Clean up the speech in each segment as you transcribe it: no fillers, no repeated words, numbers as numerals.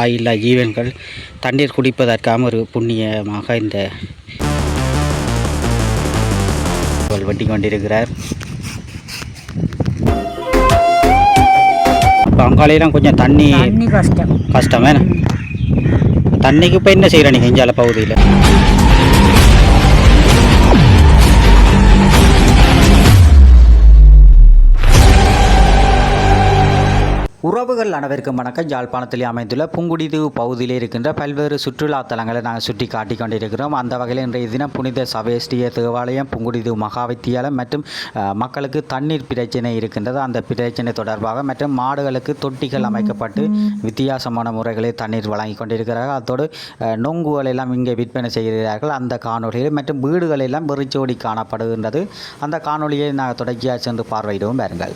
வாயில்லா ஜீவன்கள் தண்ணீர் குடிப்பதற்காக ஒரு புண்ணியமாக இந்த வெட்டி கொண்டிருக்கிறார். அங்காலையெல்லாம் கொஞ்சம் தண்ணி கஷ்டம் வேணும். தண்ணிக்கு இப்போ என்ன செய்கிற நீங்கள் இஞ்சால பகுதியில்? உறவுகள் அனைவருக்கும் வணக்கம். யாழ்ப்பாணத்தில் அமைந்துள்ள புங்குடிதீவு பகுதியில் இருக்கின்ற பல்வேறு சுற்றுலா தலங்களை நாங்கள் சுற்றி காட்டிக் கொண்டிருக்கிறோம். அந்த வகையில் இன்றைய தினம் புனித சவேஷ்டிய தேவாலயம், புங்குடிதீவு மகாவித்தியாலயம் மற்றும் மக்களுக்கு தண்ணீர் பிரச்சனை இருக்கின்றது. அந்த பிரச்சனை தொடர்பாக மற்றும் மாடுகளுக்கு தொட்டிகள் அமைக்கப்பட்டு வித்தியாசமான முறைகளில் தண்ணீர் வழங்கி கொண்டிருக்கிறார்கள். அதோடு நொங்குகள் எல்லாம் இங்கே விற்பனை செய்கிறார்கள். அந்த காணொலியில் மற்றும் வீடுகள் எல்லாம் வெறிச்சோடி காணப்படுகின்றது. அந்த காணொலியை நாங்கள் தொடர்ச்சியாக சென்று பார்வையிடுவோம். பாருங்கள்.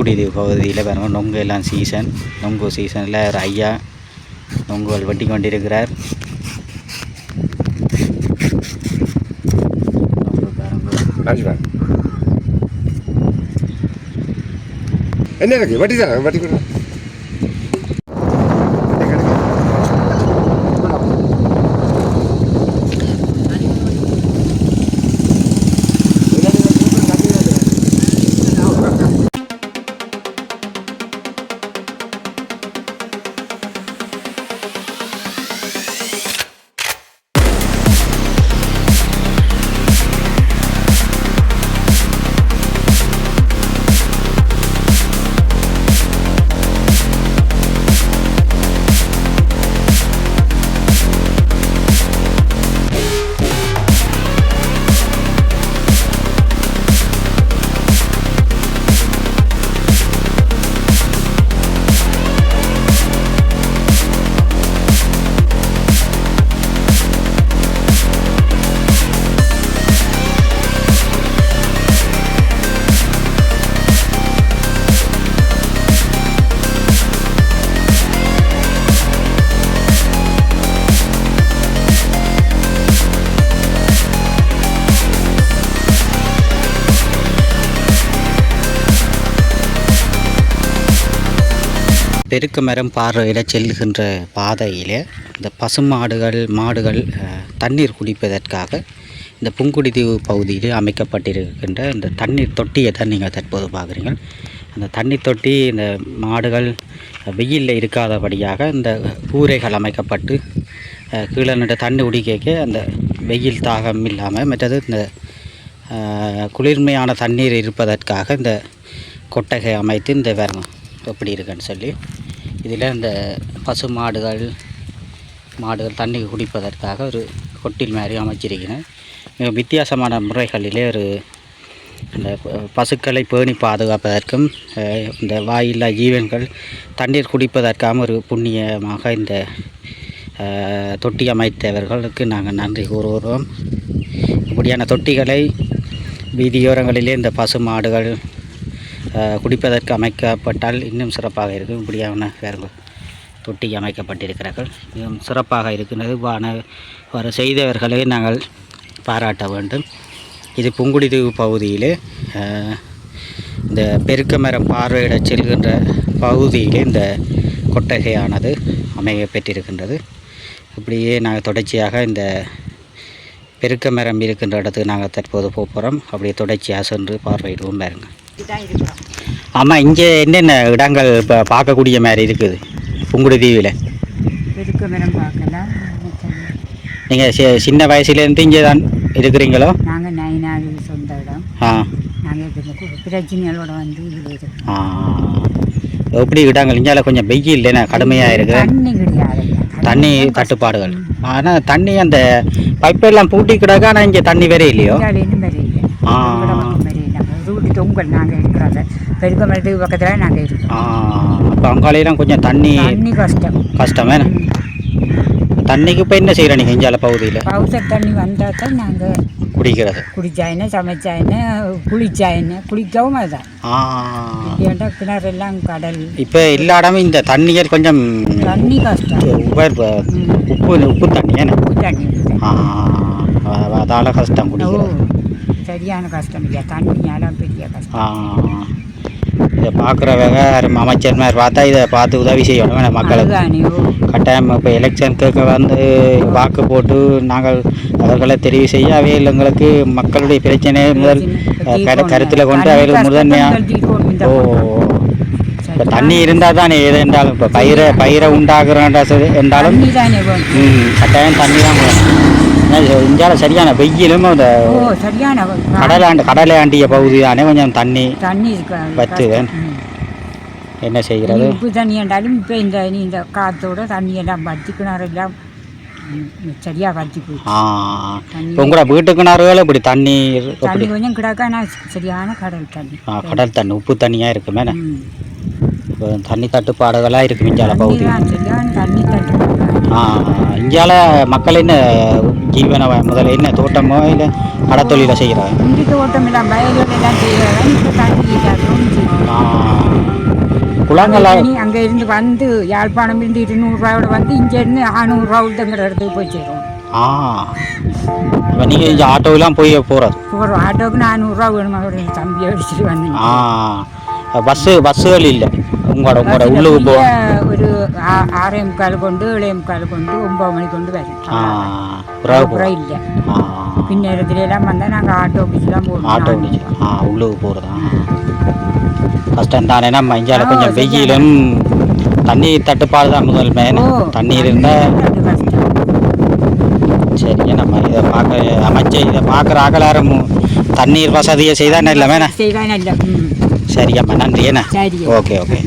புங்குடிதீவு பகுதியில் பாருங்கள் நொங்கு எல்லாம் சீசன். நொங்கு சீசனில் ஒரு ஐயா நொங்குகள் வெட்டி கொண்டிருக்கிறார். என்ன இருக்கு வட்டி தான் வட்டி கூட பெருக்கு மரம் பார்வையிட செல்லுகின்ற பாதையில் இந்த மாடுகள் தண்ணீர் குடிப்பதற்காக இந்த புங்குடிதீவு பகுதியில் அமைக்கப்பட்டிருக்கின்ற இந்த தண்ணீர் தொட்டியை தான் நீங்கள் தற்போது பார்க்குறீங்க. அந்த தண்ணீர் தொட்டி இந்த மாடுகள் வெயிலில் இருக்காதபடியாக இந்த கூரைகள் அமைக்கப்பட்டு கீழே நின்று தண்ணி குடிக்க அந்த வெயில் தாகம் இல்லாமல் மற்றது இந்த குளிர்மையான தண்ணீர் இருப்பதற்காக இந்த கொட்டகை அமைத்து இந்த வேறு எப்படி இருக்குன்னு சொல்லி இதில் இந்த பசு மாடுகள் தண்ணி குடிப்பதற்காக ஒரு கொட்டில் மாதிரி அமைச்சிருக்கிறேன். மிக வித்தியாசமான முறைகளிலே ஒரு இந்த பசுக்களை பேணி பாதுகாப்பதற்கும் இந்த வாயில்லா ஜீவன்கள் தண்ணீர் குடிப்பதற்காக ஒரு புண்ணியமாக இந்த தொட்டி அமைத்தவர்களுக்கு நாங்கள் நன்றி கூறுகிறோம். இப்படியான தொட்டிகளை வீதியோரங்களிலே இந்த பசு மாடுகள் குடிப்பதற்கு அமைக்கப்பட்டால் இன்னும் சிறப்பாக இருக்கும். இப்படியான வேறு தொட்டி அமைக்கப்பட்டிருக்கிறார்கள். மிகவும் சிறப்பாக இருக்கின்றது. வர செய்தவர்களை நாங்கள் பாராட்ட வேண்டும். இது புங்குடிதீவு பகுதியிலே இந்த பெருக்க மரம் பார்வையிட செல்கின்ற பகுதியிலே இந்த கொட்டகையானது அமைய பெற்றிருக்கின்றது. இப்படியே நாங்கள் தொடர்ச்சியாக இந்த பெருக்க மரம் இருக்கின்ற இடத்துக்கு நாங்கள் தற்போது போகிறோம். அப்படியே தொடர்ச்சியாக சென்று பார்வையிடுவோம் பாருங்கள். ஆமாம், இங்கே என்னென்ன இடங்கள் இப்போ பார்க்கக்கூடிய மாதிரி இருக்குது புங்குடுதீவில்? பெருக்க மரம் பார்க்கலாம். நீங்கள் சின்ன வயசுலேருந்து இங்கே தான் இருக்கிறீங்களோ? நாங்கள் நைனாது சொந்த இடம். நாங்கள் பிரச்சனைகளோட வந்து எப்படி இடங்கள் இங்கே கொஞ்சம் வெயில் இல்லைன்னா கடுமையாக இருக்குது. தண்ணி கிடையாது, தண்ணி தட்டுப்பாடுகள். ஆனால் தண்ணி அந்த பைப்பெல்லாம் பூட்டி கிடக்கு. ஆனால் இங்கே தண்ணி வேற இல்லையோ? தொங்கல் நாங்கள் இருக்கிறாங்க பெருக்க மரத்துக்கு பக்கத்தில் நாங்கள் இருக்கோம். அப்போ அங்காலையெல்லாம் கொஞ்சம் தண்ணி கஷ்டம் வேணும். தண்ணிக்கு இப்போ என்ன செய்கிறோம் நீங்கள் இஞ்சால பகுதியில்? பவுசர் தண்ணி வந்தால் தான் நாங்கள் குடிக்கிறது. குடிச்சா என்ன, சமைச்சா என்ன, குளிச்சா என்ன, குளிக்கவும் அதுதான். இல்லையாண்டா கிணறெல்லாம் கடல். இப்போ எல்லா இடமும் இந்த தண்ணியர் கொஞ்சம் தண்ணி கஷ்டம். உப்பு தண்ணி ஏன்னா உப்பு தண்ணி அதால் கஷ்டம் குடிக்கிறது. சரியான கஷ்டம் இல்லையா, தண்ணியாலாம் பெரிய கஷ்டம். இதை பார்க்குறவங்க அமைச்சர் மாதிரி பார்த்தா இதை பார்த்து உதவி செய்யணும் மக்களுக்கு. கட்டாயம் இப்போ எலெக்ஷனுக்கு வந்து வாக்கு போட்டு நாங்கள் அவர்களை தெரிவு செய்ய அவையில் எங்களுக்கு மக்களுடைய பிரச்சனையை முதல் கருத்தில் கொண்டு அவைகளுக்கு முதன்மையாக இப்போ தண்ணி இருந்தால் தானே எது என்றாலும் இப்போ பயிரை உண்டாக்குறோம் என்றாலும் கட்டாயம் தண்ணி தான் வேணும். இந்தியால சரியான வெயிலும் அந்த கடலை ஆண்டிய பகுதி தானே கொஞ்சம் தண்ணி வச்சு என்ன செய்கிறது. உப்பு தண்ணி என்றாலும் இப்போ இந்த காற்றோட தண்ணியெல்லாம் வச்சு கிணறெல்லாம் சரியாக வச்சு போய் உங்களோட வீட்டு கிணறுகள் இப்படி தண்ணி கொஞ்சம் கிடக்கா. நான் சரியான கடல் தண்ணி உப்பு தண்ணியாக இருக்குமே. தண்ணி தட்டுப்பாடுகளாக இருக்குது இந்தியால பகுதி. சரியான தண்ணி தட்டுப்பாடு. இந்தியால மக்கள் என்ன ஜீவன முதல்ல என்ன தோட்டமோ இல்லை கடத்தொழில செய்கிறாங்க? தோட்டம் எல்லாம் வயல்கள் எல்லாம் செய்கிறாங்க. இப்போ தண்ணி குளங்களா அங்கே இருந்து வந்து யாழ்ப்பாணம் இருந்து 200 வந்து இங்கேருந்து 600 ரூபாய்ங்கிற இடத்துக்கு போய் சேருவோம். ஆ இப்போ நீங்கள் இங்கே ஆட்டோவெலாம் போய் போகிறது? போகிறோம். ஆட்டோவுக்கு 400 வேணுமா ஒரு தம்பியை அடிச்சுட்டு வந்தீங்க. பஸ்ஸுகள் இல்லை உங்களோட உள்ளுக்கு போ ஒரு 6:45 கொண்டு 7:45 கொண்டு 9 மணி கொண்டு வரும். இல்லை பின்னேரத்துல எல்லாம் வந்தால் நாங்கள் ஆட்டோ பிடிச்சி தான் போகணும். ஆட்டோ பிடிச்சி உள்ளுக்கு போகிறதா கஷ்டம் தானே. நம்ம இங்கே கொஞ்சம் வெயிலும் தண்ணீர் தட்டுப்பாடு தான் முதல் மேன். தண்ணீர் இருந்தால் சரிங்க. நம்ம இதை அமைச்சு இதை பார்க்குற அகலாரம் தண்ணீர் வசதியை செய்தானே இல்லை மேன. செய்தானே இல்லை. சரிங்கம்மா, நன்றி. என்ன சரி, ஓகே ஓகே.